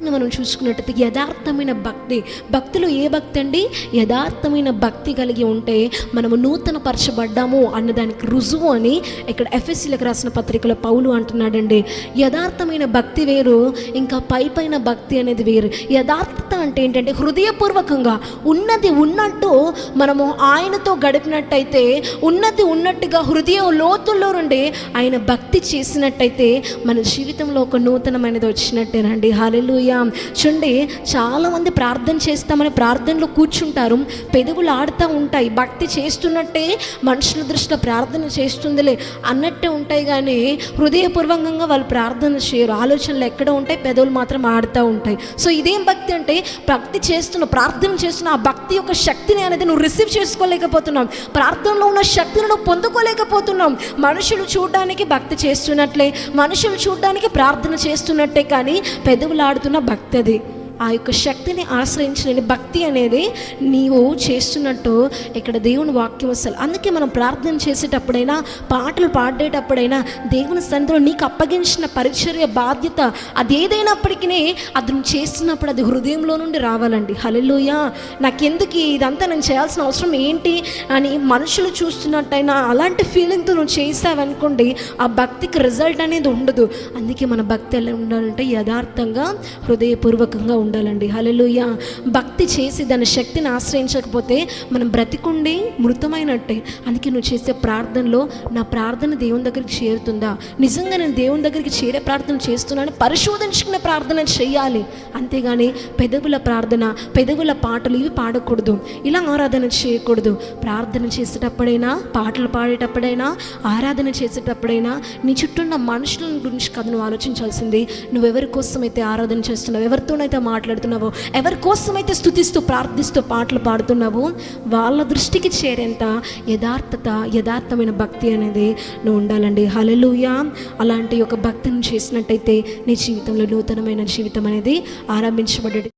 మనం చూసుకున్నట్టయితే యథార్థమైన భక్తి, భక్తిలో ఏ భక్తి అండి? యథార్థమైన భక్తి కలిగి ఉంటే మనము నూతన పరచబడ్డాము అన్నదానికి రుజువు అని ఇక్కడ ఎఫెసీలకు రాసిన పత్రికలో పౌలు అంటున్నాడండి. యథార్థమైన భక్తి వేరు, ఇంకా పైన భక్తి అనేది వేరు. యథార్థత అంటే ఏంటంటే హృదయపూర్వకంగా ఉన్నది ఉన్నట్టు మనము ఆయనతో గడిపినట్టయితే, ఉన్నది ఉన్నట్టుగా హృదయ లోతుల్లో నుండి ఆయన భక్తి చేసినట్టయితే మన జీవితంలో ఒక నూతనమైనది వచ్చినట్టేనండి. హల్లెలూయా. చూడండి, చాలామంది ప్రార్థన చేస్తామని ప్రార్థనలో కూర్చుంటారు, పెదవులు ఆడుతూ ఉంటాయి, భక్తి చేస్తున్నట్టే మనుషుల దృష్టిలో ప్రార్థన చేస్తుందిలే అన్నట్టే ఉంటాయి, కానీ హృదయపూర్వకంగా వాళ్ళు ప్రార్థన చేయరు. ఆలోచనలు ఎక్కడ ఉంటాయి, పెదవులు మాత్రం ఆడుతూ ఉంటాయి. సో ఇదేం భక్తి అంటే, భక్తి చేస్తున్న ప్రార్థన చేస్తున్న ఆ భక్తి యొక్క శక్తిని అనేది నువ్వు రిసీవ్ చేసుకోలేకపోతున్నావు, ప్రార్థనలో ఉన్న శక్తిని నువ్వు పొందుకోలేకపోతున్నావు. మనుషులు చూడడానికి భక్తి చేస్తున్నట్లే, మనుషులు చూడడానికి ప్రార్థన చేస్తున్నట్టే, కానీ పెదవులు ఆడుతున్న భక్తి అది. ఆ యొక్క శక్తిని ఆశ్రయించిన భక్తి అనేది నీవు చేస్తున్నట్టు ఇక్కడ దేవుని వాక్యం అసలు. అందుకే మనం ప్రార్థన చేసేటప్పుడైనా, పాటలు పాడేటప్పుడైనా దేవుని సన్నిధిలో నీకు అప్పగించిన పరిచర్య బాధ్యత అది ఏదైనప్పటికీ అది నువ్వు చేస్తున్నప్పుడు అది హృదయంలో నుండి రావాలండి. హల్లెలూయా. నాకెందుకు ఇదంతా నేను చేయాల్సిన అవసరం ఏంటి అని మనుషులు చూస్తున్నట్టయినా అలాంటి ఫీలింగ్తో నువ్వు చేసావనుకోండి, ఆ భక్తికి రిజల్ట్ అనేది ఉండదు. అందుకే మన భక్తి ఎలా ఉండాలంటే యథార్థంగా హృదయపూర్వకంగా ఉండాలండి. హల్లెలూయా. భక్తి చేసి దాని శక్తిని ఆశ్రయించకపోతే మనం బ్రతికుండి మృతమైనట్టే. అందుకే నువ్వు చేసే ప్రార్థనలో నా ప్రార్థన దేవుని దగ్గరికి చేరుతుందా, నిజంగా నేను దేవుని దగ్గరికి చేరే ప్రార్థన చేస్తున్నాను పరిశోధించుకునే ప్రార్థన చేయాలి. అంతేగాని పెదవుల ప్రార్థన, పెదవుల పాటలు ఇవి పాడకూడదు, ఇలా ఆరాధన చేయకూడదు. ప్రార్థన చేసేటప్పుడైనా, పాటలు పాడేటప్పుడైనా, ఆరాధన చేసేటప్పుడైనా నీ చుట్టూ ఉన్న మనుషుల గురించి కాదు నువ్వు ఆలోచించాల్సింది. నువ్వెవరి కోసమైతే ఆరాధన చేస్తున్నావు, ఎవరితోనైతే మాట్లాడుతున్నావో, ఎవరి కోసమైతే స్తుతిస్తూ ప్రార్థిస్తూ పాటలు పాడుతున్నావో వాళ్ళ దృష్టికి చేరేంత యథార్థమైన భక్తి అనేది నువ్వు ఉండాలండి. హల్లెలూయా. అలాంటి ఒక భక్తిని చేసినట్టయితే నీ జీవితంలో నూతనమైన జీవితం అనేది ఆరంభించబడ్డది.